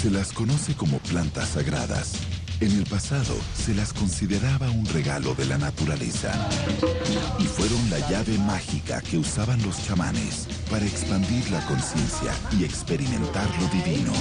Se las conoce como plantas sagradas. En el pasado se las consideraba un regalo de la naturaleza y fueron la llave mágica que usaban los chamanes para expandir la conciencia y experimentar lo divino.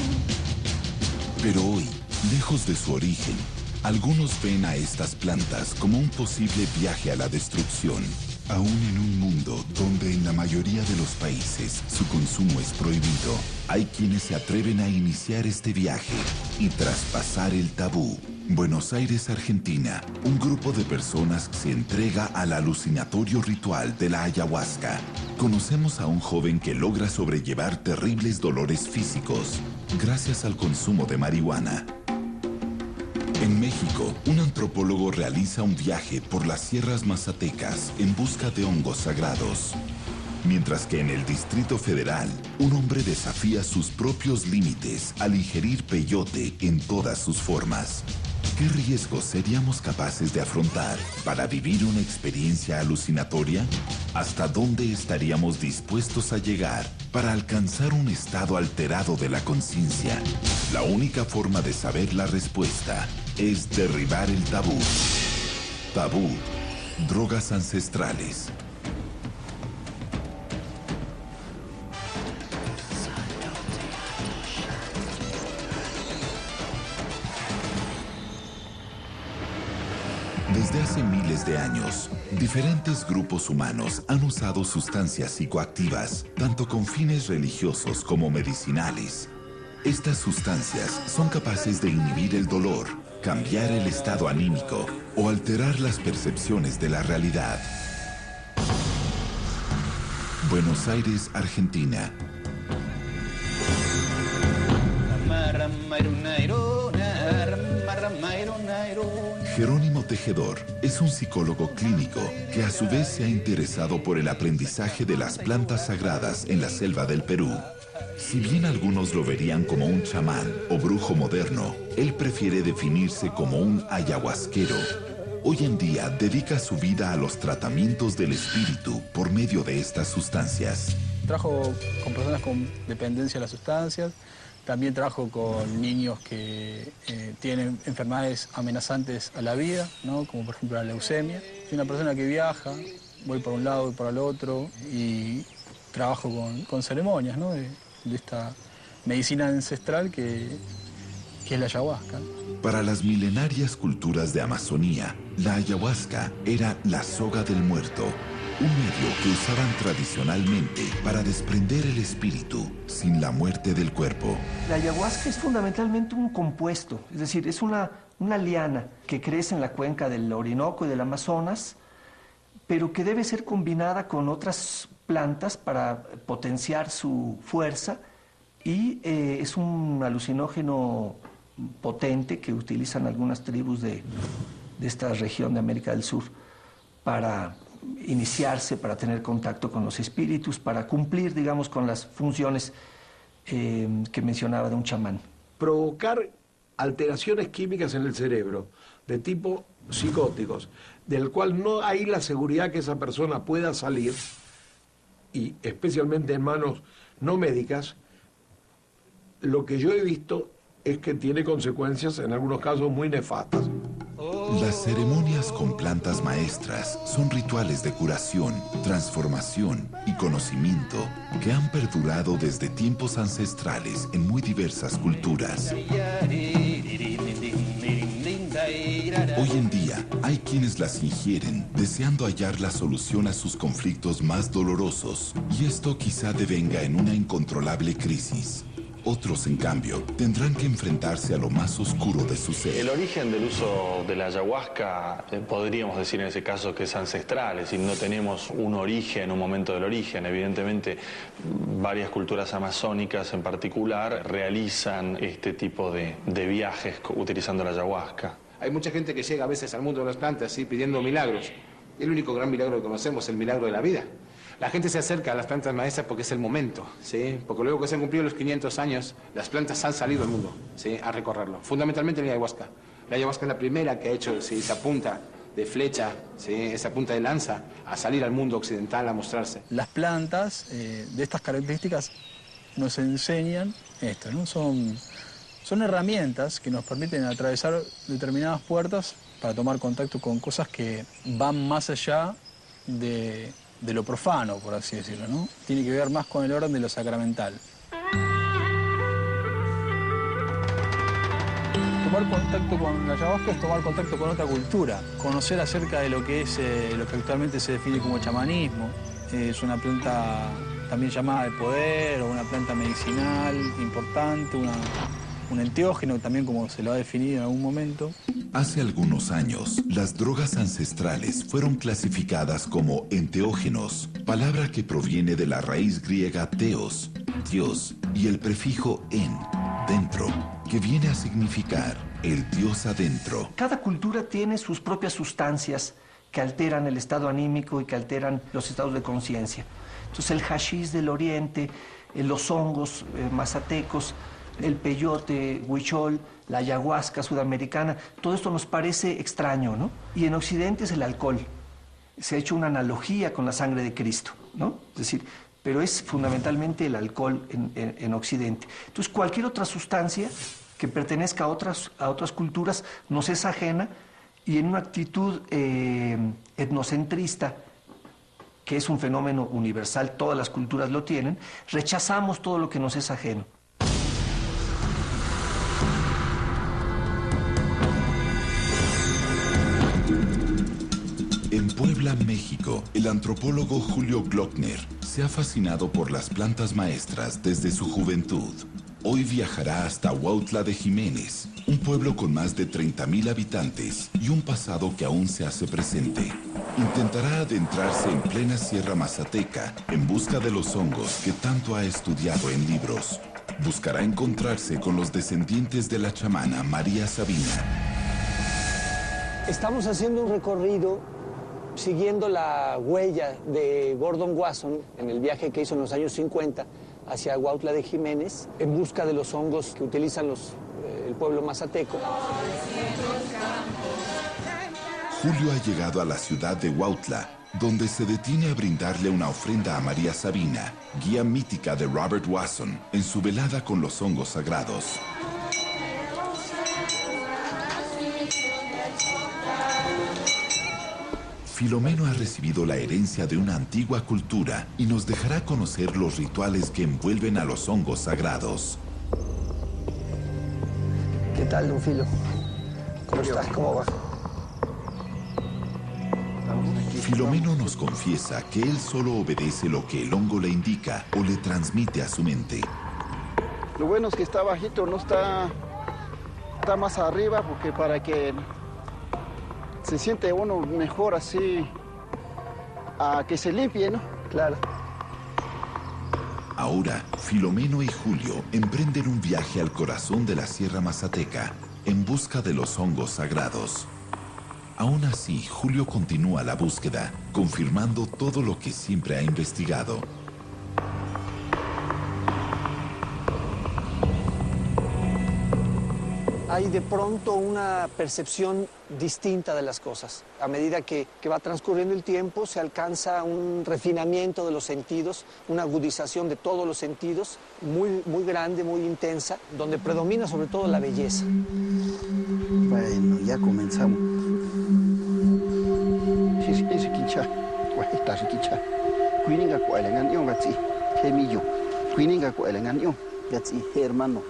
Pero hoy, lejos de su origen, algunos ven a estas plantas como un posible viaje a la destrucción. Aún en un mundo donde en la mayoría de los países su consumo es prohibido, hay quienes se atreven a iniciar este viaje y traspasar el tabú. Buenos Aires, Argentina. Un grupo de personas se entrega al alucinatorio ritual de la ayahuasca. Conocemos a un joven que logra sobrellevar terribles dolores físicos gracias al consumo de marihuana. En México, un antropólogo realiza un viaje por las sierras mazatecas en busca de hongos sagrados. Mientras que en el Distrito Federal, un hombre desafía sus propios límites al ingerir peyote en todas sus formas. ¿Qué riesgos seríamos capaces de afrontar para vivir una experiencia alucinatoria? ¿Hasta dónde estaríamos dispuestos a llegar para alcanzar un estado alterado de la conciencia? La única forma de saber la respuesta es derribar el tabú. Tabú, drogas ancestrales. Desde hace miles de años, diferentes grupos humanos han usado sustancias psicoactivas, tanto con fines religiosos como medicinales. Estas sustancias son capaces de inhibir el dolor, cambiar el estado anímico o alterar las percepciones de la realidad. Buenos Aires, Argentina. Jerónimo Tejedor es un psicólogo clínico que a su vez se ha interesado por el aprendizaje de las plantas sagradas en la selva del Perú. Si bien algunos lo verían como un chamán o brujo moderno, él prefiere definirse como un ayahuasquero. Hoy en día dedica su vida a los tratamientos del espíritu por medio de estas sustancias. Trabajo con personas con dependencia de las sustancias. También trabajo con niños que tienen enfermedades amenazantes a la vida, ¿no? Como por ejemplo la leucemia. Soy una persona que viaja, voy por un lado y por el otro y trabajo con ceremonias, ¿no? de esta medicina ancestral que es la ayahuasca. Para las milenarias culturas de Amazonía, la ayahuasca era la soga del muerto, un medio que usaban tradicionalmente para desprender el espíritu sin la muerte del cuerpo. La ayahuasca es fundamentalmente un compuesto, es decir, es una liana que crece en la cuenca del Orinoco y del Amazonas, pero que debe ser combinada con otras plantas para potenciar su fuerza y es un alucinógeno potente que utilizan algunas tribus de esta región de América del Sur para iniciarse, para tener contacto con los espíritus, para cumplir, digamos, con las funciones que mencionaba de un chamán. Provocar alteraciones químicas en el cerebro de tipo psicóticos, del cual no hay la seguridad que esa persona pueda salir, y especialmente en manos no médicas, lo que yo he visto es que tiene consecuencias en algunos casos muy nefastas. Las ceremonias con plantas maestras son rituales de curación, transformación y conocimiento que han perdurado desde tiempos ancestrales en muy diversas culturas. Hoy en día hay quienes las ingieren deseando hallar la solución a sus conflictos más dolorosos, y esto quizá devenga en una incontrolable crisis. Otros, en cambio, tendrán que enfrentarse a lo más oscuro de su ser. El origen del uso de la ayahuasca, podríamos decir en ese caso que es ancestral, es decir, no tenemos un origen, un momento del origen. Evidentemente, varias culturas amazónicas en particular realizan este tipo de viajes utilizando la ayahuasca. Hay mucha gente que llega a veces al mundo de las plantas, ¿sí?, pidiendo milagros. El único gran milagro que conocemos es el milagro de la vida. La gente se acerca a las plantas maestras porque es el momento, ¿sí? Porque luego que se han cumplido los 500 años, las plantas han salido al mundo, ¿sí?, a recorrerlo. Fundamentalmente la ayahuasca. La ayahuasca es la primera que ha hecho, ¿sí?, esa punta de flecha, ¿sí?, esa punta de lanza, a salir al mundo occidental a mostrarse. Las plantas de estas características nos enseñan esto, ¿no? Son Son herramientas que nos permiten atravesar determinadas puertas para tomar contacto con cosas que van más allá de lo profano, por así decirlo, ¿no? Tiene que ver más con el orden de lo sacramental. Tomar contacto con la ayahuasca es tomar contacto con otra cultura, conocer acerca de lo que es lo que actualmente se define como chamanismo. Es una planta también llamada de poder o una planta medicinal importante, un enteógeno también, como se lo ha definido en algún momento. Hace algunos años, las drogas ancestrales fueron clasificadas como enteógenos, palabra que proviene de la raíz griega theos, Dios, y el prefijo en, dentro, que viene a significar el Dios adentro. Cada cultura tiene sus propias sustancias que alteran el estado anímico y que alteran los estados de conciencia. Entonces el hashish del oriente, los hongos mazatecos, el peyote, huichol, la ayahuasca sudamericana, todo esto nos parece extraño, ¿no? Y en Occidente es el alcohol. Se ha hecho una analogía con la sangre de Cristo, ¿no? Es decir, pero es fundamentalmente el alcohol en Occidente. Entonces cualquier otra sustancia que pertenezca a otras culturas nos es ajena, y en una actitud etnocentrista, que es un fenómeno universal, todas las culturas lo tienen, rechazamos todo lo que nos es ajeno. En Puebla, México, el antropólogo Julio Glockner se ha fascinado por las plantas maestras desde su juventud. Hoy viajará hasta Huautla de Jiménez, un pueblo con más de 30,000 habitantes y un pasado que aún se hace presente. Intentará adentrarse en plena Sierra Mazateca en busca de los hongos que tanto ha estudiado en libros. Buscará encontrarse con los descendientes de la chamana María Sabina. Estamos haciendo un recorrido siguiendo la huella de Gordon Wasson en el viaje que hizo en los años 50 hacia Huautla de Jiménez, en busca de los hongos que utilizan el pueblo mazateco. Julio ha llegado a la ciudad de Huautla, donde se detiene a brindarle una ofrenda a María Sabina, guía mítica de Robert Wasson, en su velada con los hongos sagrados. Filomeno ha recibido la herencia de una antigua cultura y nos dejará conocer los rituales que envuelven a los hongos sagrados. ¿Qué tal, don Filo? ¿Cómo estás? ¿Cómo va? Filomeno nos confiesa que él solo obedece lo que el hongo le indica o le transmite a su mente. Lo bueno es que está bajito, no está más arriba, porque para que se siente uno mejor así, a que se limpie, ¿no? Claro. Ahora, Filomeno y Julio emprenden un viaje al corazón de la Sierra Mazateca en busca de los hongos sagrados. Aún así, Julio continúa la búsqueda, confirmando todo lo que siempre ha investigado. Hay de pronto una percepción distinta de las cosas. A medida que va transcurriendo el tiempo, se alcanza un refinamiento de los sentidos, una agudización de todos los sentidos, muy, muy grande, muy intensa, donde predomina sobre todo la belleza. Bueno, ya comenzamos. Ese quincha, esta es quincha. Cuininga cuelengan yo gatsi, gemillo. Cuininga cuelengan yo gatsi, hermano,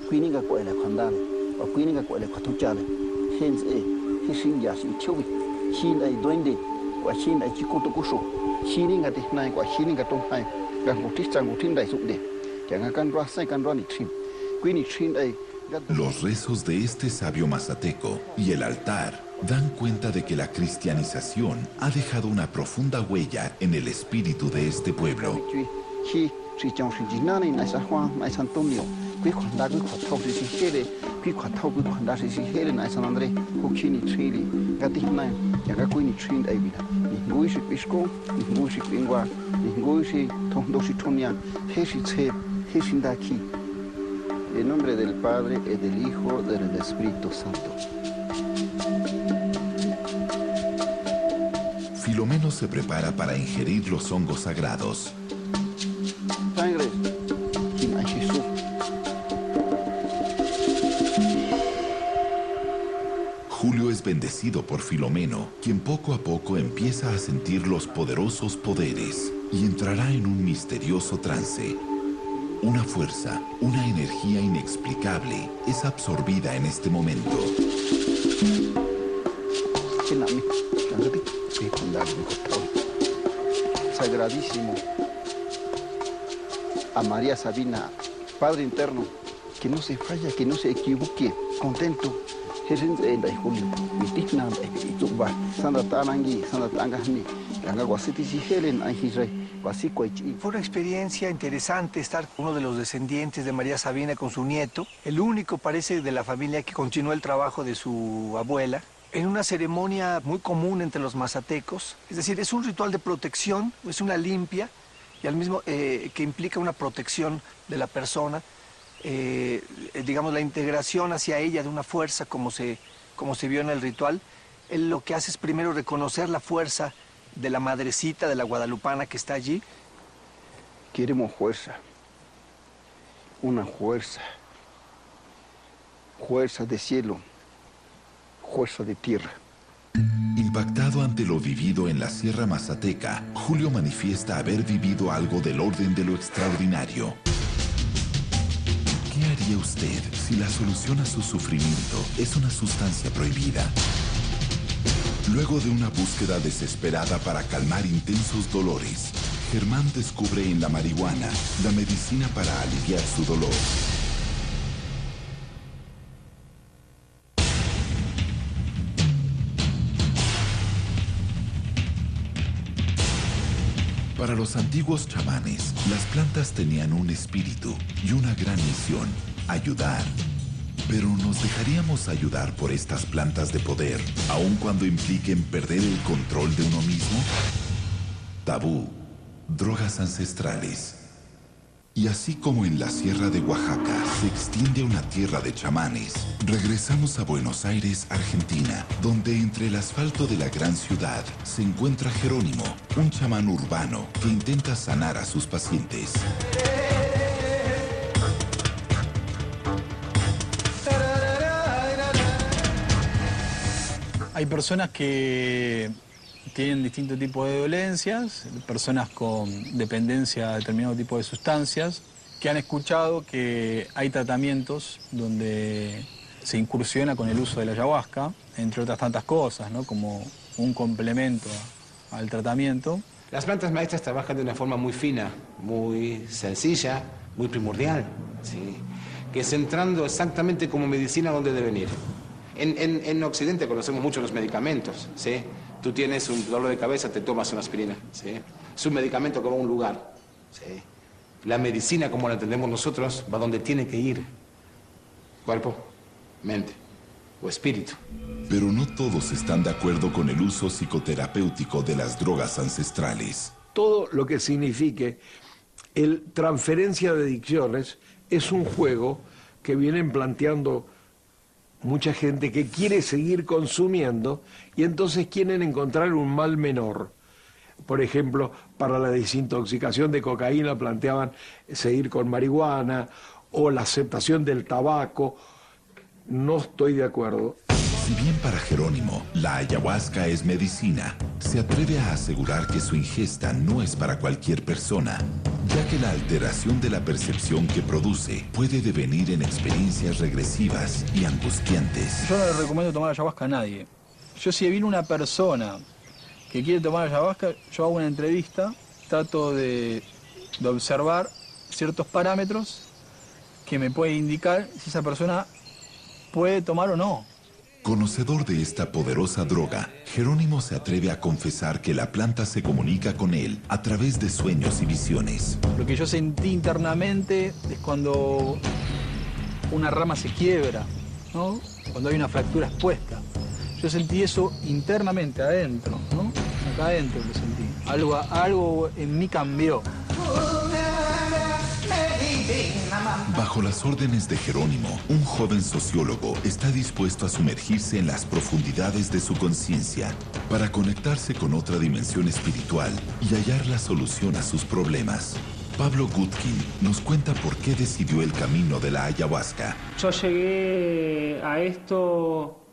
cuininga cuele condale. Cuininga cuele cuatuchale. Hens hisinja sin chubi. Hin ay duende, hin ay chikutukusho. Hininga de nai hininga tonghai. Gangutistan gutinda subde. Yangakan rasa kan rani trim. Cuini trim ay. Los rezos de este sabio mazateco y el altar dan cuenta de que la cristianización ha dejado una profunda huella en el espíritu de este pueblo. En nombre del Padre, y del Hijo, y del Espíritu Santo. Filomeno se prepara para ingerir los hongos sagrados. Sangre, bendecido por Filomeno, quien poco a poco empieza a sentir los poderosos poderes y entrará en un misterioso trance. Una fuerza, una energía inexplicable es absorbida en este momento. Sagradísimo a María Sabina, Padre Interno, que no se falla, que no se equivoque, contento. Fue una experiencia interesante estar con uno de los descendientes de María Sabina con su nieto, el único parece de la familia que continuó el trabajo de su abuela, en una ceremonia muy común entre los mazatecos. Es decir, es un ritual de protección, es una limpia y al mismo que implica una protección de la persona. Digamos, la integración hacia ella de una fuerza como se vio en el ritual. Él lo que hace es primero reconocer la fuerza de la madrecita, de la guadalupana que está allí. Queremos fuerza, una fuerza, fuerza de cielo, fuerza de tierra. Impactado ante lo vivido en la Sierra Mazateca, Julio manifiesta haber vivido algo del orden de lo extraordinario. ¿Qué haría usted si la solución a su sufrimiento es una sustancia prohibida? Luego de una búsqueda desesperada para calmar intensos dolores, Germán descubre en la marihuana la medicina para aliviar su dolor. Para los antiguos chamanes, las plantas tenían un espíritu y una gran misión: ayudar. Pero ¿nos dejaríamos ayudar por estas plantas de poder, aun cuando impliquen perder el control de uno mismo? Tabú, drogas ancestrales. Y así como en la Sierra de Oaxaca se extiende una tierra de chamanes, regresamos a Buenos Aires, Argentina, donde entre el asfalto de la gran ciudad se encuentra Jerónimo, un chamán urbano que intenta sanar a sus pacientes. Hay personas que tienen distintos tipos de dolencias, personas con dependencia a determinado tipo de sustancias, que han escuchado que hay tratamientos donde se incursiona con el uso de la ayahuasca, entre otras tantas cosas, ¿no? Como un complemento al tratamiento. Las plantas maestras trabajan de una forma muy fina, muy sencilla, muy primordial, ¿sí? Que es entrando exactamente como medicina donde deben ir. En Occidente conocemos mucho los medicamentos, ¿sí? Tú tienes un dolor de cabeza, te tomas una aspirina, ¿sí? Es un medicamento que va a un lugar, ¿sí? La medicina, como la entendemos nosotros, va donde tiene que ir. Cuerpo, mente o espíritu. Pero no todos están de acuerdo con el uso psicoterapéutico de las drogas ancestrales. Todo lo que signifique el transferencia de adicciones es un juego que vienen planteando mucha gente que quiere seguir consumiendo y entonces quieren encontrar un mal menor. Por ejemplo, para la desintoxicación de cocaína planteaban seguir con marihuana o la aceptación del tabaco. No estoy de acuerdo. Si bien para Jerónimo la ayahuasca es medicina, se atreve a asegurar que su ingesta no es para cualquier persona, ya que la alteración de la percepción que produce puede devenir en experiencias regresivas y angustiantes. Yo no le recomiendo tomar ayahuasca a nadie. Yo, si viene una persona que quiere tomar ayahuasca, yo hago una entrevista, trato de observar ciertos parámetros que me pueden indicar si esa persona puede tomar o no. Conocedor de esta poderosa droga, Jerónimo se atreve a confesar que la planta se comunica con él a través de sueños y visiones. Lo que yo sentí internamente es cuando una rama se quiebra, ¿no? Cuando hay una fractura expuesta. Yo sentí eso internamente, adentro, ¿no? Acá adentro lo sentí. Algo en mí cambió. Bajo las órdenes de Jerónimo, un joven sociólogo está dispuesto a sumergirse en las profundidades de su conciencia para conectarse con otra dimensión espiritual y hallar la solución a sus problemas. Pablo Gutkin nos cuenta por qué decidió el camino de la ayahuasca. Yo llegué a esto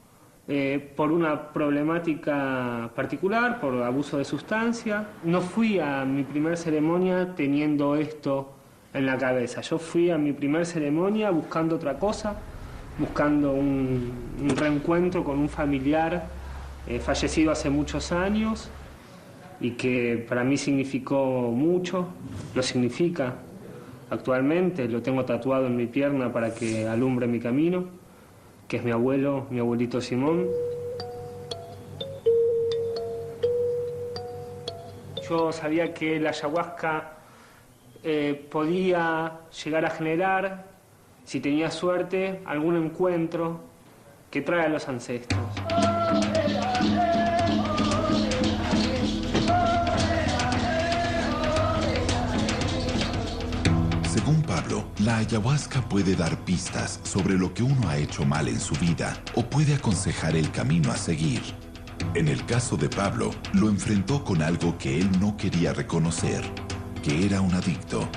por una problemática particular, por abuso de sustancia. No fui a mi primer ceremonia teniendo esto en la cabeza. Yo fui a mi primer ceremonia buscando otra cosa, buscando un reencuentro con un familiar fallecido hace muchos años y que para mí significó mucho, lo significa actualmente, lo tengo tatuado en mi pierna para que alumbre mi camino, que es mi abuelo, mi abuelito Simón. Yo sabía que la ayahuasca podía llegar a generar, si tenía suerte, algún encuentro que trae a los ancestros. Según Pablo, la ayahuasca puede dar pistas sobre lo que uno ha hecho mal en su vida o puede aconsejar el camino a seguir. En el caso de Pablo, lo enfrentó con algo que él no quería reconocer, que era un adicto.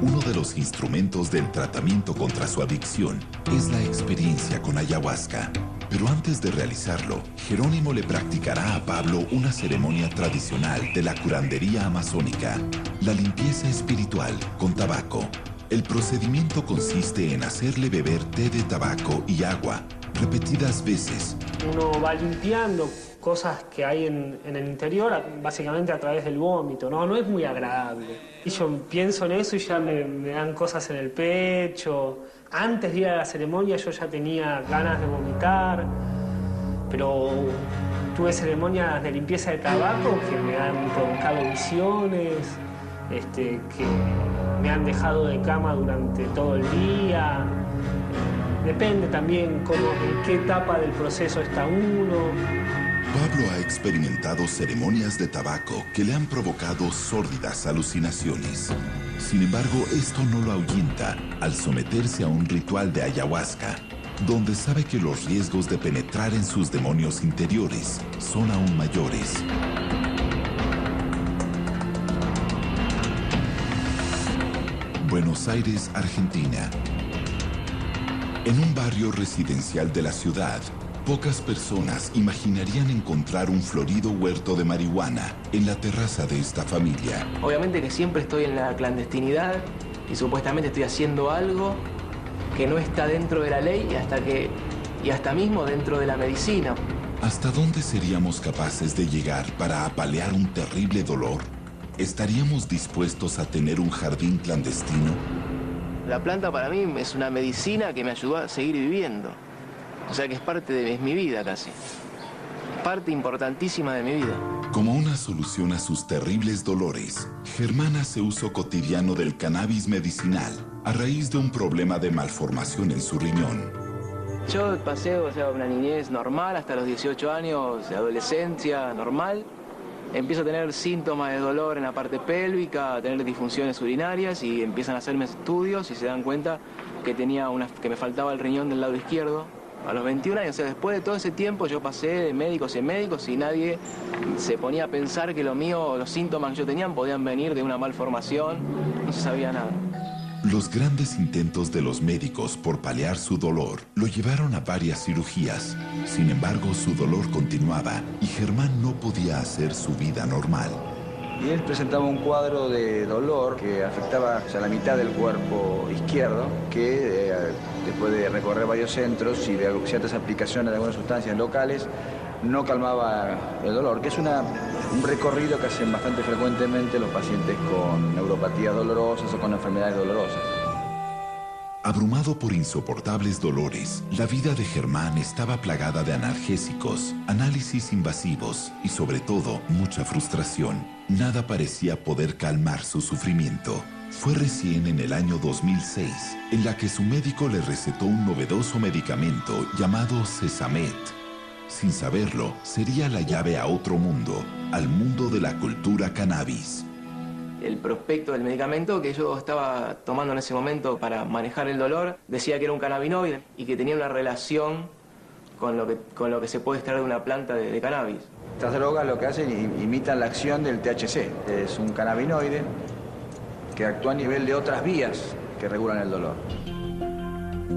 Uno de los instrumentos del tratamiento contra su adicción es la experiencia con ayahuasca. Pero antes de realizarlo, Jerónimo le practicará a Pablo una ceremonia tradicional de la curandería amazónica, la limpieza espiritual con tabaco. El procedimiento consiste en hacerle beber té de tabaco y agua repetidas veces. Uno va limpiando cosas que hay en el interior, básicamente a través del vómito, ¿no? No es muy agradable. Y yo pienso en eso y ya me dan cosas en el pecho. Antes de ir a la ceremonia yo ya tenía ganas de vomitar, pero tuve ceremonias de limpieza de tabaco que me han provocado visiones, que me han dejado de cama durante todo el día. Depende también en qué etapa del proceso está uno. Pablo ha experimentado ceremonias de tabaco que le han provocado sórdidas alucinaciones. Sin embargo, esto no lo ahuyenta al someterse a un ritual de ayahuasca, donde sabe que los riesgos de penetrar en sus demonios interiores son aún mayores. Buenos Aires, Argentina. En un barrio residencial de la ciudad, pocas personas imaginarían encontrar un florido huerto de marihuana en la terraza de esta familia. Obviamente que siempre estoy en la clandestinidad y supuestamente estoy haciendo algo que no está dentro de la ley y hasta mismo dentro de la medicina. ¿Hasta dónde seríamos capaces de llegar para apalear un terrible dolor? ¿Estaríamos dispuestos a tener un jardín clandestino? La planta para mí es una medicina que me ayudó a seguir viviendo. O sea que es mi vida casi. Parte importantísima de mi vida. Como una solución a sus terribles dolores, Germán hace uso cotidiano del cannabis medicinal a raíz de un problema de malformación en su riñón. Yo pasé una niñez normal hasta los 18 años, de adolescencia normal. Empiezo a tener síntomas de dolor en la parte pélvica, a tener disfunciones urinarias y empiezan a hacerme estudios y se dan cuenta que que me faltaba el riñón del lado izquierdo. A los 21 años, o sea, después de todo ese tiempo yo pasé de médicos en médicos y nadie se ponía a pensar que los síntomas que yo tenía podían venir de una malformación, no se sabía nada. Los grandes intentos de los médicos por paliar su dolor lo llevaron a varias cirugías. Sin embargo, su dolor continuaba y Germán no podía hacer su vida normal. Y él presentaba un cuadro de dolor que afectaba la mitad del cuerpo izquierdo, que después de recorrer varios centros y de ciertas aplicaciones de algunas sustancias locales, no calmaba el dolor, que es un recorrido que hacen bastante frecuentemente los pacientes con neuropatías dolorosas o con enfermedades dolorosas. Abrumado por insoportables dolores, la vida de Germán estaba plagada de analgésicos, análisis invasivos y sobre todo mucha frustración. Nada parecía poder calmar su sufrimiento. Fue recién en el año 2006 en la que su médico le recetó un novedoso medicamento llamado Sesamet. Sin saberlo, sería la llave a otro mundo, al mundo de la cultura cannabis. El prospecto del medicamento que yo estaba tomando en ese momento para manejar el dolor decía que era un cannabinoide y que tenía una relación con lo que se puede extraer de una planta de cannabis. Estas drogas lo que hacen imitan la acción del THC. Es un cannabinoide que actúa a nivel de otras vías que regulan el dolor.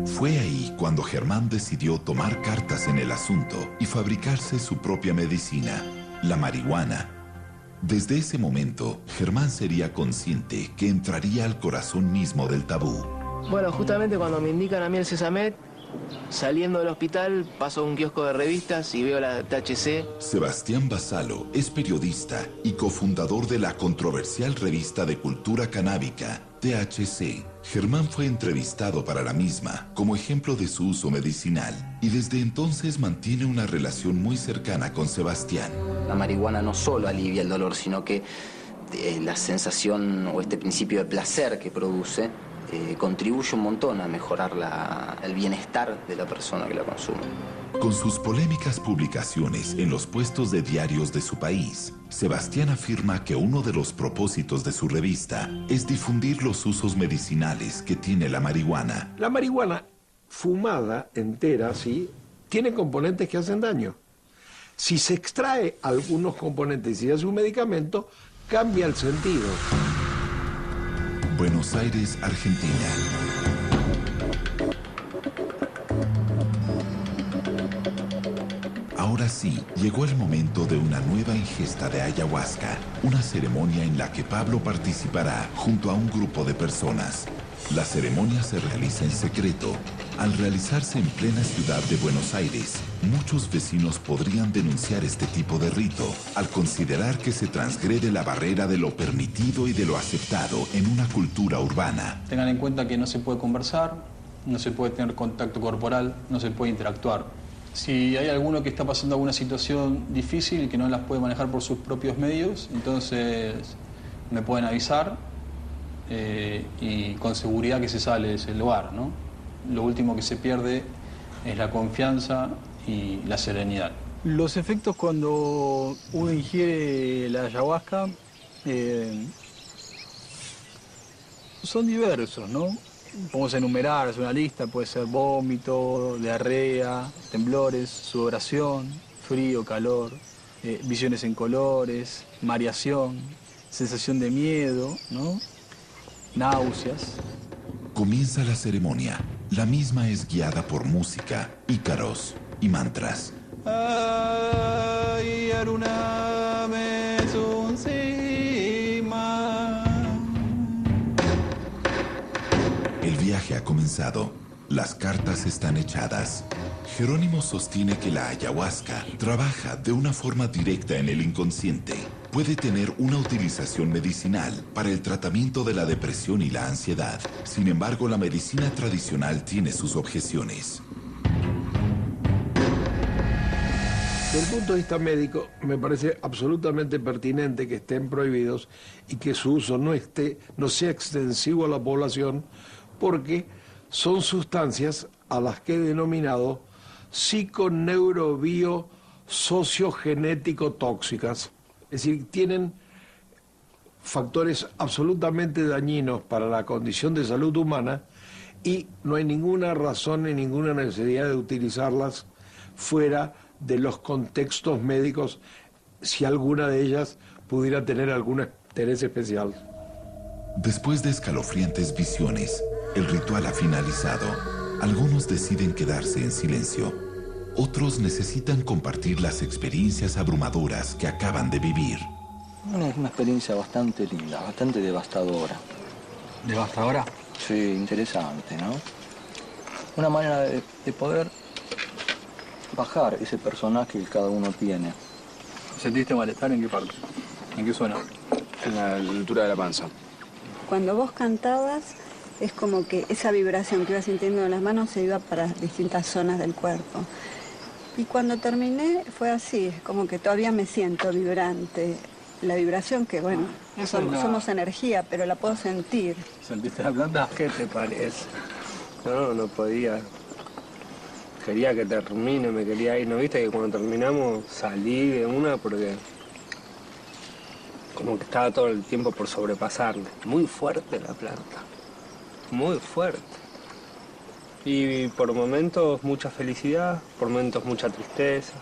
Fue ahí cuando Germán decidió tomar cartas en el asunto y fabricarse su propia medicina, la marihuana. Desde ese momento, Germán sería consciente que entraría al corazón mismo del tabú. Bueno, justamente cuando me indican a mí el Sesamet, saliendo del hospital, paso a un kiosco de revistas y veo la THC. Sebastián Basalo es periodista y cofundador de la controversial revista de cultura canábica, THC. Germán fue entrevistado para la misma como ejemplo de su uso medicinal y desde entonces mantiene una relación muy cercana con Sebastián. La marihuana no solo alivia el dolor, sino que la sensación o este principio de placer que produce contribuye un montón a mejorar el bienestar de la persona que la consume. Con sus polémicas publicaciones en los puestos de diarios de su país, Sebastián afirma que uno de los propósitos de su revista es difundir los usos medicinales que tiene la marihuana. La marihuana fumada entera, ¿sí?, tiene componentes que hacen daño. Si se extrae algunos componentes y se hace un medicamento, cambia el sentido. Buenos Aires, Argentina. Ahora sí, llegó el momento de una nueva ingesta de ayahuasca, una ceremonia en la que Pablo participará junto a un grupo de personas. La ceremonia se realiza en secreto. Al realizarse en plena ciudad de Buenos Aires, muchos vecinos podrían denunciar este tipo de rito al considerar que se transgrede la barrera de lo permitido y de lo aceptado en una cultura urbana. Tengan en cuenta que no se puede conversar, no se puede tener contacto corporal, no se puede interactuar. Si hay alguno que está pasando alguna situación difícil y que no las puede manejar por sus propios medios, entonces me pueden avisar y con seguridad que se sale de ese lugar, ¿no? Lo último que se pierde es la confianza y la serenidad. Los efectos cuando uno ingiere la ayahuasca son diversos, ¿no? Podemos enumerar, es una lista, puede ser vómito, diarrea, temblores, sudoración, frío, calor, visiones en colores, mareación, sensación de miedo, ¿no? Náuseas. Comienza la ceremonia. La misma es guiada por música, ícaros y mantras. Ay, Aruna me El viaje ha comenzado. Las cartas están echadas. Jerónimo sostiene que la ayahuasca trabaja de una forma directa en el inconsciente. Puede tener una utilización medicinal para el tratamiento de la depresión y la ansiedad. Sin embargo, la medicina tradicional tiene sus objeciones. Desde el punto de vista médico, me parece absolutamente pertinente que estén prohibidos y que su uso no sea extensivo a la población, porque son sustancias a las que he denominado psiconeurobiosociogenético tóxicas. Es decir, tienen factores absolutamente dañinos para la condición de salud humana y no hay ninguna razón ni ninguna necesidad de utilizarlas fuera de los contextos médicos, si alguna de ellas pudiera tener algún interés especial. Después de escalofriantes visiones, el ritual ha finalizado. Algunos deciden quedarse en silencio. Otros necesitan compartir las experiencias abrumadoras que acaban de vivir. Es una experiencia bastante linda, bastante devastadora. ¿Devastadora? Sí, interesante, ¿no? Una manera de poder bajar ese personaje que cada uno tiene. ¿Sentiste malestar en qué parte? ¿En qué zona? En la altura de la panza. Cuando vos cantabas, es como que esa vibración que ibas sintiendo en las manos se iba para distintas zonas del cuerpo. Y cuando terminé fue así, es como que todavía me siento vibrante. La vibración que, bueno, somos energía, pero la puedo sentir. ¿Sentiste la planta? ¿Qué te parece? No podía. Quería que termine, me quería ir. ¿No viste que cuando terminamos salí de una porque como que estaba todo el tiempo por sobrepasarme? Muy fuerte la planta, muy fuerte. Y por momentos mucha felicidad, por momentos mucha tristeza.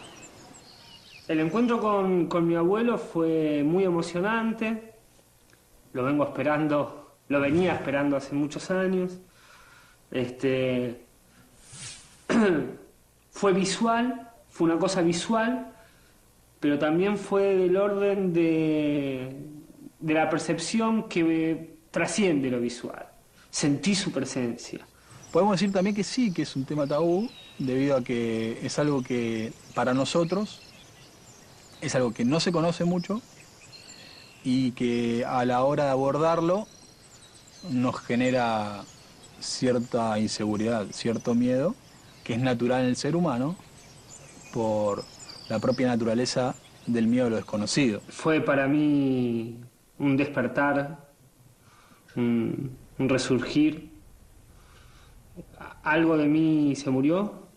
El encuentro con mi abuelo fue muy emocionante. Lo venía esperando hace muchos años. fue visual, fue una cosa visual, pero también fue del orden de la percepción que trasciende lo visual. Sentí su presencia. Podemos decir también que sí, que es un tema tabú, debido a que es algo que para nosotros es algo que no se conoce mucho y que a la hora de abordarlo nos genera cierta inseguridad, cierto miedo, que es natural en el ser humano por la propia naturaleza del miedo a lo desconocido. Fue para mí un despertar, un resurgir. Algo de mí se murió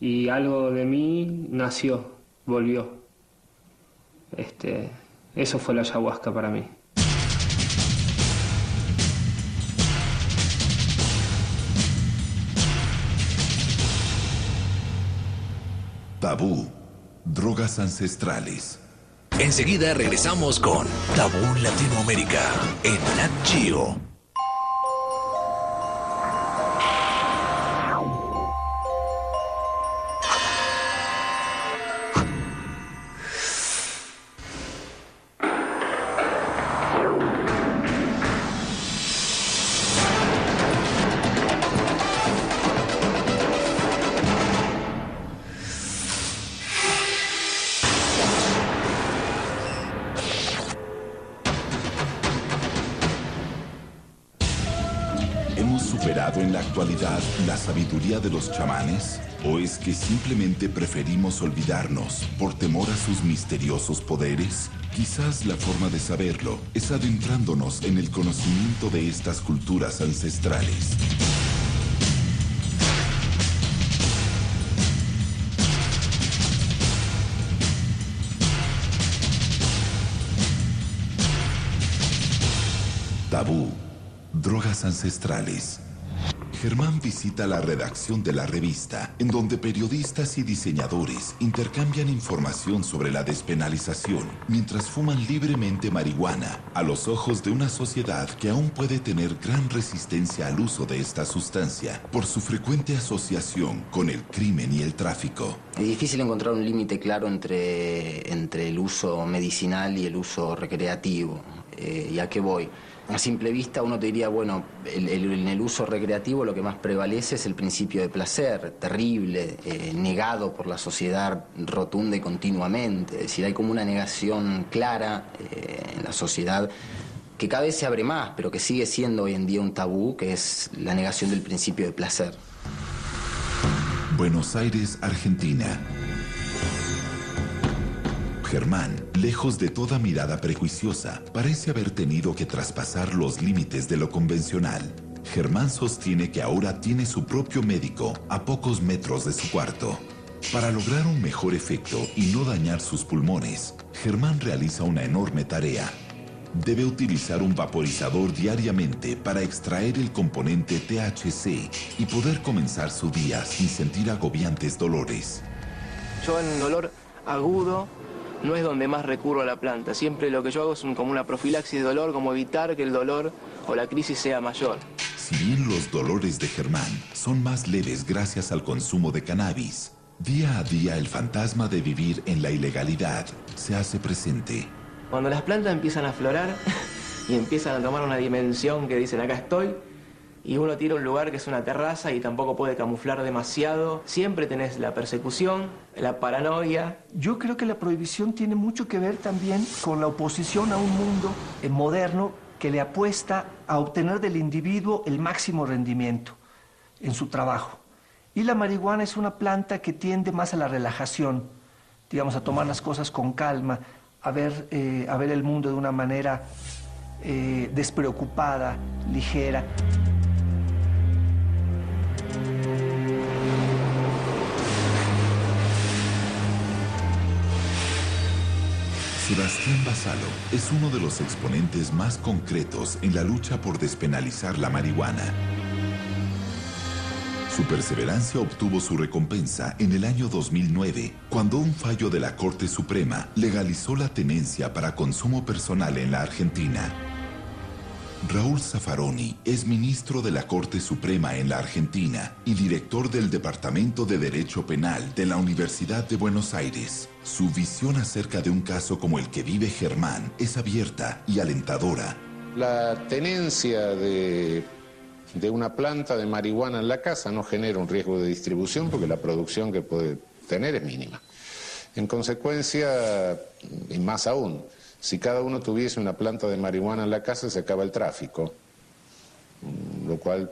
y algo de mí nació, volvió. Eso fue la ayahuasca para mí. Tabú, drogas ancestrales. Enseguida regresamos con Tabú Latinoamérica en Nat Geo. ¿En la actualidad la sabiduría de los chamanes? ¿O es que simplemente preferimos olvidarnos por temor a sus misteriosos poderes? Quizás la forma de saberlo es adentrándonos en el conocimiento de estas culturas ancestrales. Tabú, drogas ancestrales. Germán visita la redacción de la revista, en donde periodistas y diseñadores intercambian información sobre la despenalización, mientras fuman libremente marihuana, a los ojos de una sociedad que aún puede tener gran resistencia al uso de esta sustancia, por su frecuente asociación con el crimen y el tráfico. Es difícil encontrar un límite claro entre el uso medicinal y el uso recreativo. ¿Y a qué voy? A simple vista uno te diría, bueno, en el uso recreativo lo que más prevalece es el principio de placer, terrible, negado por la sociedad rotunda y continuamente. Es decir, hay como una negación clara en la sociedad que cada vez se abre más, pero que sigue siendo hoy en día un tabú, que es la negación del principio de placer. Buenos Aires, Argentina. Germán, lejos de toda mirada prejuiciosa, parece haber tenido que traspasar los límites de lo convencional. Germán sostiene que ahora tiene su propio médico a pocos metros de su cuarto. Para lograr un mejor efecto y no dañar sus pulmones, Germán realiza una enorme tarea. Debe utilizar un vaporizador diariamente para extraer el componente THC y poder comenzar su día sin sentir agobiantes dolores. Yo en dolor agudo no es donde más recurro a la planta. Siempre lo que yo hago es como una profilaxis de dolor, como evitar que el dolor o la crisis sea mayor. Si bien los dolores de Germán son más leves gracias al consumo de cannabis, día a día el fantasma de vivir en la ilegalidad se hace presente. Cuando las plantas empiezan a aflorar y empiezan a tomar una dimensión que dicen acá estoy, y uno tira un lugar que es una terraza y tampoco puede camuflar demasiado, siempre tenés la persecución, la paranoia. Yo creo que la prohibición tiene mucho que ver también con la oposición a un mundo moderno que le apuesta a obtener del individuo el máximo rendimiento en su trabajo. Y la marihuana es una planta que tiende más a la relajación, digamos, a tomar las cosas con calma, a ver el mundo de una manera despreocupada, ligera. Sebastián Basalo es uno de los exponentes más concretos en la lucha por despenalizar la marihuana. Su perseverancia obtuvo su recompensa en el año 2009, cuando un fallo de la Corte Suprema legalizó la tenencia para consumo personal en la Argentina. Raúl Zaffaroni es ministro de la Corte Suprema en la Argentina y director del Departamento de Derecho Penal de la Universidad de Buenos Aires. Su visión acerca de un caso como el que vive Germán es abierta y alentadora. La tenencia de una planta de marihuana en la casa no genera un riesgo de distribución porque la producción que puede tener es mínima. En consecuencia, y más aún, si cada uno tuviese una planta de marihuana en la casa, se acaba el tráfico, lo cual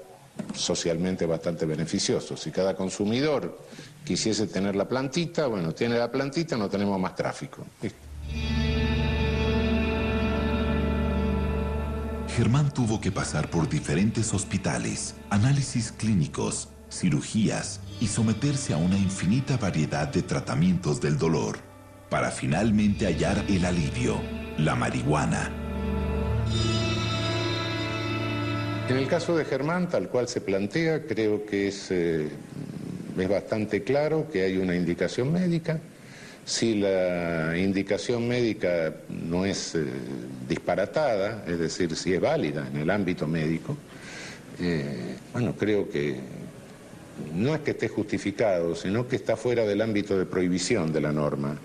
socialmente es bastante beneficioso. Si cada consumidor quisiese tener la plantita, bueno, tiene la plantita, no tenemos más tráfico. Germán tuvo que pasar por diferentes hospitales, análisis clínicos, cirugías y someterse a una infinita variedad de tratamientos del dolor, para finalmente hallar el alivio, la marihuana. En el caso de Germán, tal cual se plantea, creo que es bastante claro que hay una indicación médica. Si la indicación médica no es disparatada, es decir, si es válida en el ámbito médico, bueno, creo que no es que esté justificado, sino que está fuera del ámbito de prohibición de la norma.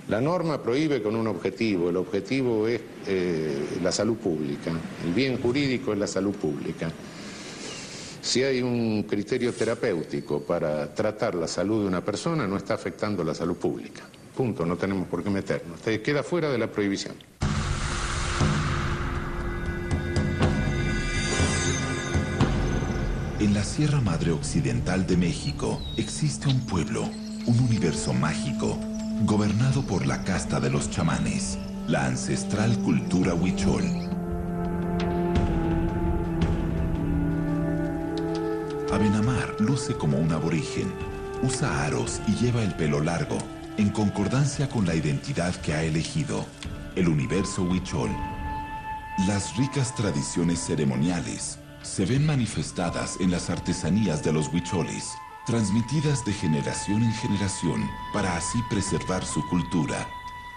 La norma prohíbe con un objetivo, el objetivo es la salud pública, el bien jurídico es la salud pública. Si hay un criterio terapéutico para tratar la salud de una persona, no está afectando la salud pública. Punto, no tenemos por qué meternos. Queda fuera de la prohibición. En la Sierra Madre Occidental de México existe un pueblo, un universo mágico, gobernado por la casta de los chamanes, la ancestral cultura huichol. Abenamar luce como un aborigen, usa aros y lleva el pelo largo, en concordancia con la identidad que ha elegido, el universo huichol. Las ricas tradiciones ceremoniales se ven manifestadas en las artesanías de los huicholes, transmitidas de generación en generación para así preservar su cultura.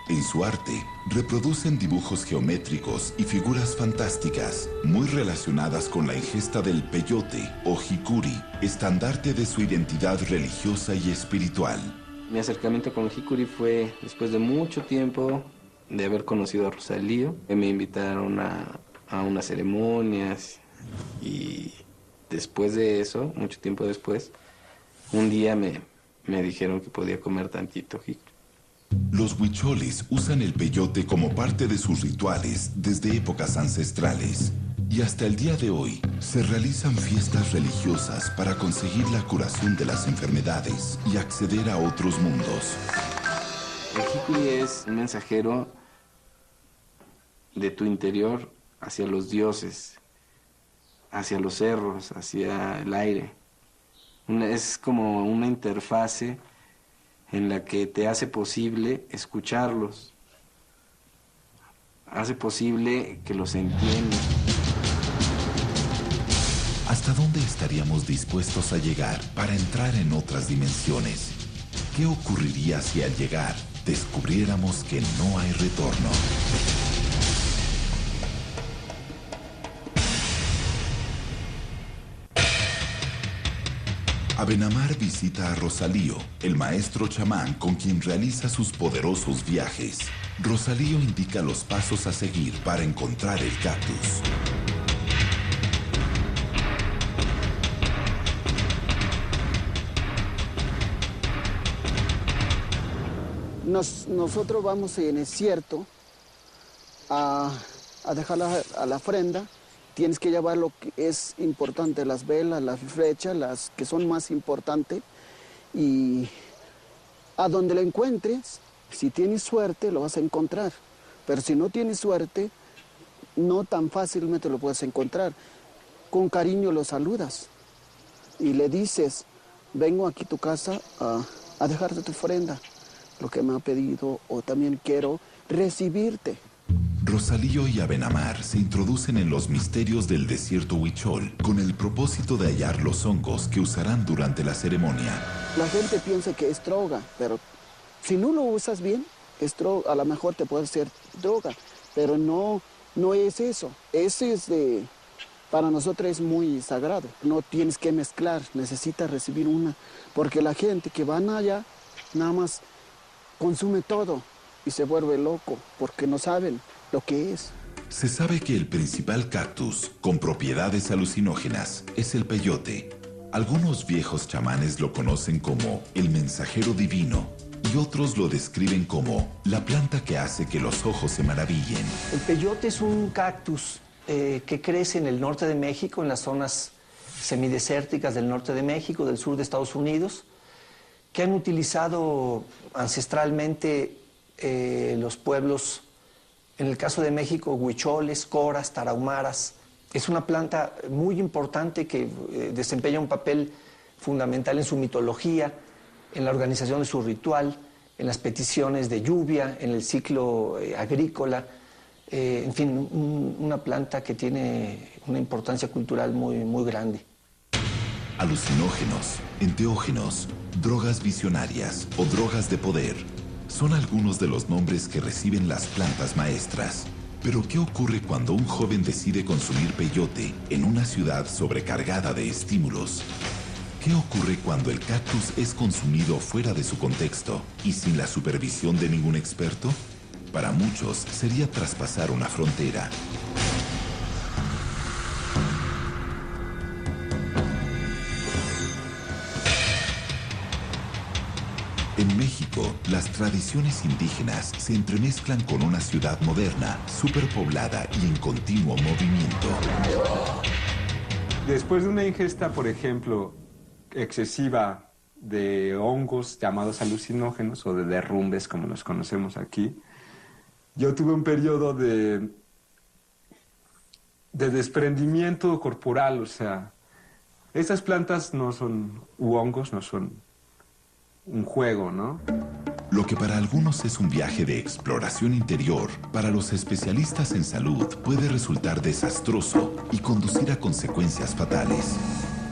En su arte, reproducen dibujos geométricos y figuras fantásticas, muy relacionadas con la ingesta del peyote o jicuri, estandarte de su identidad religiosa y espiritual. Mi acercamiento con el jicuri fue después de mucho tiempo de haber conocido a Rosalío. Me invitaron a unas ceremonias y después de eso, mucho tiempo después, un día me dijeron que podía comer tantito jicuri. Los huicholes usan el peyote como parte de sus rituales desde épocas ancestrales y hasta el día de hoy se realizan fiestas religiosas para conseguir la curación de las enfermedades y acceder a otros mundos. El jicuri es un mensajero de tu interior hacia los dioses, hacia los cerros, hacia el aire. Es como una interfase en la que te hace posible escucharlos, hace posible que los entiendas. ¿Hasta dónde estaríamos dispuestos a llegar para entrar en otras dimensiones? ¿Qué ocurriría si al llegar descubriéramos que no hay retorno? Abenamar visita a Rosalío, el maestro chamán con quien realiza sus poderosos viajes. Rosalío indica los pasos a seguir para encontrar el cactus. Nosotros vamos en el desierto a dejar a la ofrenda. Tienes que llevar lo que es importante, las velas, las flechas, las que son más importantes. Y a donde lo encuentres, si tienes suerte, lo vas a encontrar. Pero si no tienes suerte, no tan fácilmente lo puedes encontrar. Con cariño lo saludas y le dices, vengo aquí a tu casa a dejarte tu ofrenda, lo que me ha pedido, o también quiero recibirte. Rosalío y Abenamar se introducen en los misterios del desierto huichol con el propósito de hallar los hongos que usarán durante la ceremonia. La gente piensa que es droga, pero si no lo usas bien, a lo mejor te puede ser droga, pero no No es eso. Eso es para nosotros es muy sagrado. No tienes que mezclar, necesitas recibir una. Porque la gente que van allá nada más consume todo y se vuelve loco porque no saben lo que es. Se sabe que el principal cactus con propiedades alucinógenas es el peyote. Algunos viejos chamanes lo conocen como el mensajero divino y otros lo describen como la planta que hace que los ojos se maravillen. El peyote es un cactus que crece en el norte de México, en las zonas semidesérticas del norte de México, del sur de Estados Unidos, que han utilizado ancestralmente los pueblos, en el caso de México, huicholes, coras, tarahumaras. Es una planta muy importante que desempeña un papel fundamental en su mitología, en la organización de su ritual, en las peticiones de lluvia, en el ciclo agrícola. En fin, una planta que tiene una importancia cultural muy grande. Alucinógenos, enteógenos, drogas visionarias o drogas de poder son algunos de los nombres que reciben las plantas maestras. Pero ¿qué ocurre cuando un joven decide consumir peyote en una ciudad sobrecargada de estímulos? ¿Qué ocurre cuando el cactus es consumido fuera de su contexto y sin la supervisión de ningún experto? Para muchos sería traspasar una frontera. En México, las tradiciones indígenas se entremezclan con una ciudad moderna, superpoblada y en continuo movimiento. Después de una ingesta, por ejemplo, excesiva de hongos llamados alucinógenos o de derrumbes, como los conocemos aquí, yo tuve un periodo de desprendimiento corporal, o sea, estas plantas no son, u hongos no son un juego, ¿no? Lo que para algunos es un viaje de exploración interior, para los especialistas en salud puede resultar desastroso y conducir a consecuencias fatales.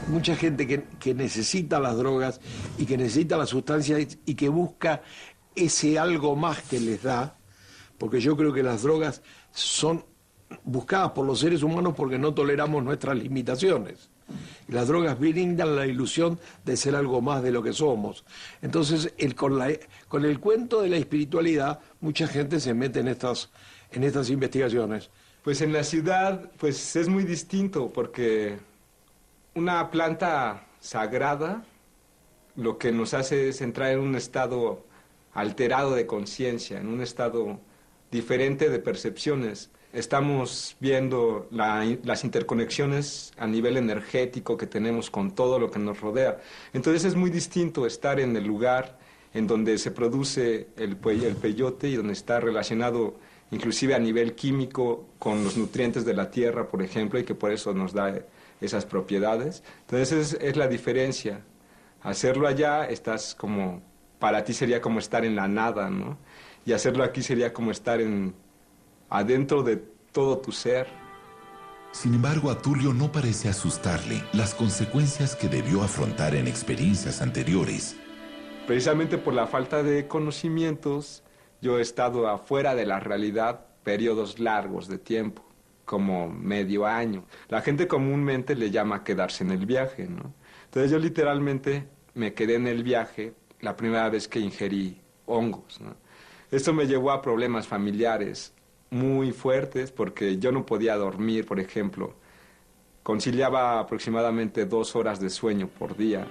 Mucha gente que necesita las drogas y que necesita las sustancias y que busca ese algo más que les da, porque yo creo que las drogas son buscadas por los seres humanos porque no toleramos nuestras limitaciones. Y las drogas brindan la ilusión de ser algo más de lo que somos. Entonces, con el cuento de la espiritualidad, mucha gente se mete en estas investigaciones. Pues en la ciudad, pues es muy distinto, porque una planta sagrada lo que nos hace es entrar en un estado alterado de conciencia, en un estado diferente de percepciones. Estamos viendo las interconexiones a nivel energético que tenemos con todo lo que nos rodea. Entonces es muy distinto estar en el lugar en donde se produce el peyote y donde está relacionado inclusive a nivel químico con los nutrientes de la tierra, por ejemplo, y que por eso nos da esas propiedades. Entonces es la diferencia. Hacerlo allá estás como, para ti sería como estar en la nada, ¿no? Y hacerlo aquí sería como estar adentro de todo tu ser. Sin embargo, a Tulio no parece asustarle las consecuencias que debió afrontar en experiencias anteriores. Precisamente por la falta de conocimientos, yo he estado afuera de la realidad periodos largos de tiempo, como medio año. La gente comúnmente le llama quedarse en el viaje, ¿no? Entonces yo literalmente me quedé en el viaje la primera vez que ingerí hongos, ¿no? Esto me llevó a problemas familiares muy fuertes porque yo no podía dormir, por ejemplo. Conciliaba aproximadamente 2 horas de sueño por día.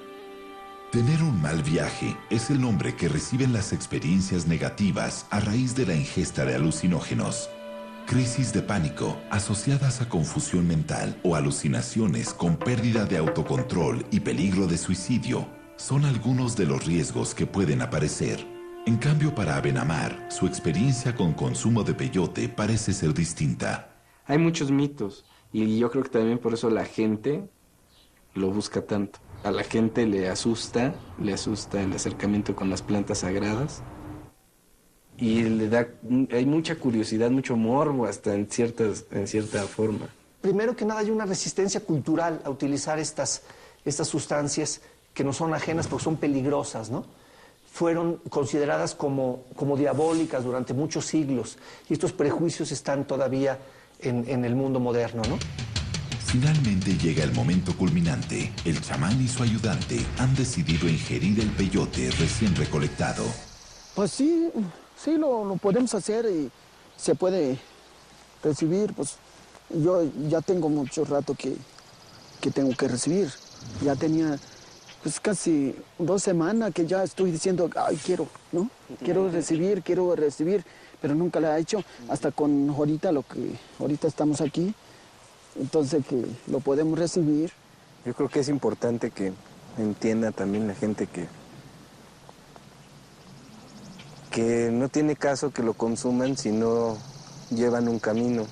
Tener un mal viaje es el nombre que reciben las experiencias negativas a raíz de la ingesta de alucinógenos. Crisis de pánico asociadas a confusión mental o alucinaciones con pérdida de autocontrol y peligro de suicidio son algunos de los riesgos que pueden aparecer. En cambio, para Abenamar, su experiencia con consumo de peyote parece ser distinta. Hay muchos mitos y yo creo que también por eso la gente lo busca tanto. A la gente le asusta el acercamiento con las plantas sagradas y hay mucha curiosidad, mucho morbo hasta en cierta forma. Primero que nada hay una resistencia cultural a utilizar estas sustancias que no son ajenas porque son peligrosas, ¿no? Fueron consideradas como diabólicas durante muchos siglos y estos prejuicios están todavía en el mundo moderno, ¿no? Finalmente llega el momento culminante. El chamán y su ayudante han decidido ingerir el peyote recién recolectado. Pues sí, lo podemos hacer y se puede recibir. Pues yo ya tengo mucho rato que tengo que recibir. Ya tenía pues casi 2 semanas que ya estoy diciendo, ay, quiero, ¿no? Quiero recibir, pero nunca lo he hecho. Hasta con ahorita, ahorita estamos aquí. Entonces que lo podemos recibir. Yo creo que es importante que entienda también la gente que no tiene caso que lo consuman si no llevan un camino,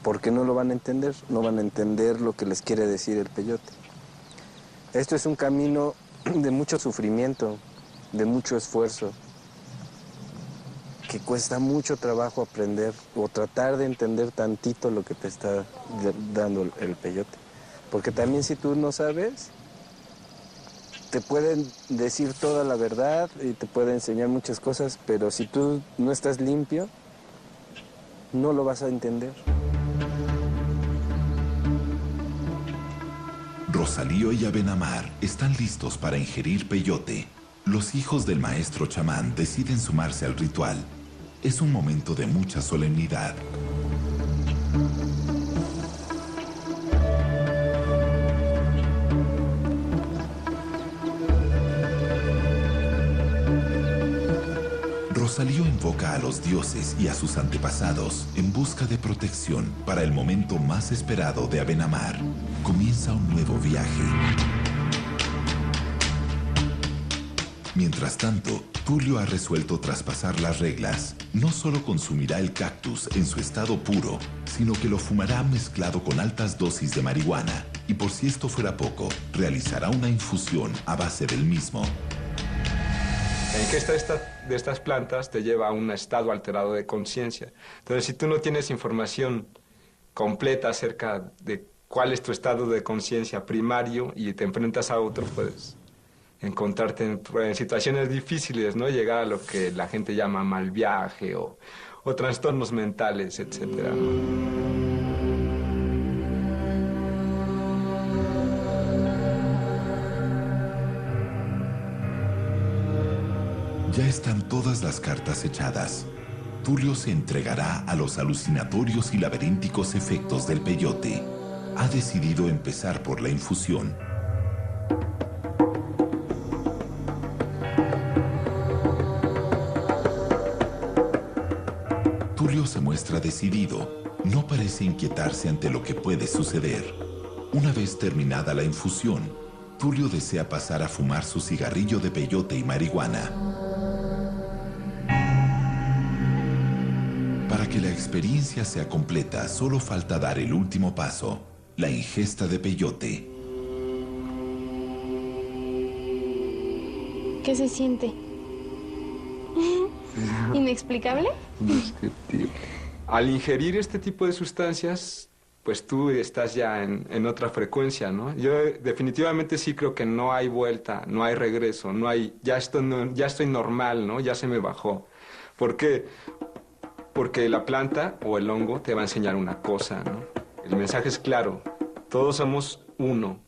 porque no lo van a entender, no van a entender lo que les quiere decir el peyote. Esto es un camino de mucho sufrimiento, de mucho esfuerzo, que cuesta mucho trabajo aprender o tratar de entender tantito lo que te está dando el peyote. Porque también si tú no sabes, te pueden decir toda la verdad y te pueden enseñar muchas cosas, pero si tú no estás limpio, no lo vas a entender. Rosalío y Abenamar están listos para ingerir peyote. Los hijos del maestro chamán deciden sumarse al ritual. Es un momento de mucha solemnidad. Rosalío invoca a los dioses y a sus antepasados en busca de protección para el momento más esperado de Abenamar. Comienza un nuevo viaje. Mientras tanto, Tulio ha resuelto traspasar las reglas. No solo consumirá el cactus en su estado puro, sino que lo fumará mezclado con altas dosis de marihuana. Y por si esto fuera poco, realizará una infusión a base del mismo. La ingesta de estas plantas te lleva a un estado alterado de conciencia. Entonces, si tú no tienes información completa acerca de cuál es tu estado de conciencia primario y te enfrentas a otro, puedes encontrarte en situaciones difíciles, ¿no? Llegar a lo que la gente llama mal viaje o trastornos mentales, etcétera, ¿no? Ya están todas las cartas echadas. Tulio se entregará a los alucinatorios y laberínticos efectos del peyote. Ha decidido empezar por la infusión. Tulio se muestra decidido. No parece inquietarse ante lo que puede suceder. Una vez terminada la infusión, Tulio desea pasar a fumar su cigarrillo de peyote y marihuana. Para que la experiencia sea completa, solo falta dar el último paso, la ingesta de peyote. ¿Qué se siente? ¿Inexplicable? Al ingerir este tipo de sustancias, pues tú estás ya en otra frecuencia, ¿no? Yo definitivamente sí creo que no hay vuelta, no hay regreso, ya estoy normal, ¿no? Ya se me bajó. ¿Por qué? Porque la planta o el hongo te va a enseñar una cosa, ¿no? El mensaje es claro, todos somos uno.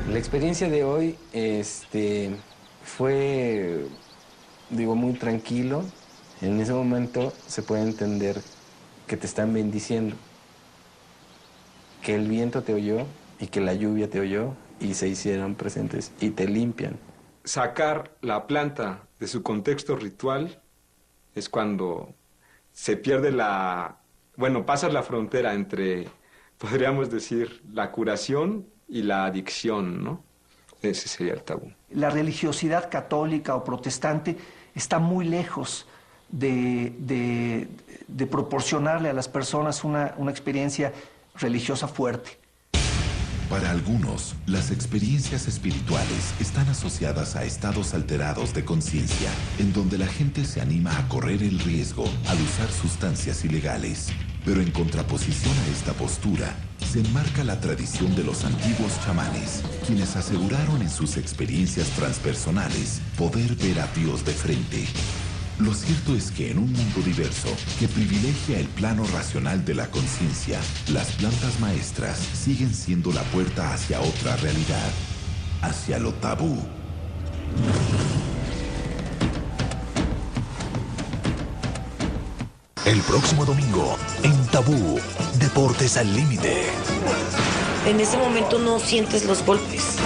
La experiencia de hoy fue, muy tranquilo. En ese momento se puede entender que te están bendiciendo, que el viento te oyó y que la lluvia te oyó y se hicieron presentes y te limpian. Sacar la planta de su contexto ritual es cuando se pierde pasas la frontera entre, podríamos decir, la curación y la adicción, ¿no? Ese sería el tabú. La religiosidad católica o protestante está muy lejos de proporcionarle a las personas una experiencia religiosa fuerte. Para algunos, las experiencias espirituales están asociadas a estados alterados de conciencia, en donde la gente se anima a correr el riesgo al usar sustancias ilegales. Pero en contraposición a esta postura, se enmarca la tradición de los antiguos chamanes, quienes aseguraron en sus experiencias transpersonales poder ver a Dios de frente. Lo cierto es que en un mundo diverso que privilegia el plano racional de la conciencia, las plantas maestras siguen siendo la puerta hacia otra realidad, hacia lo tabú. El próximo domingo, en Tabú, Deportes al Límite. En ese momento no sientes los golpes.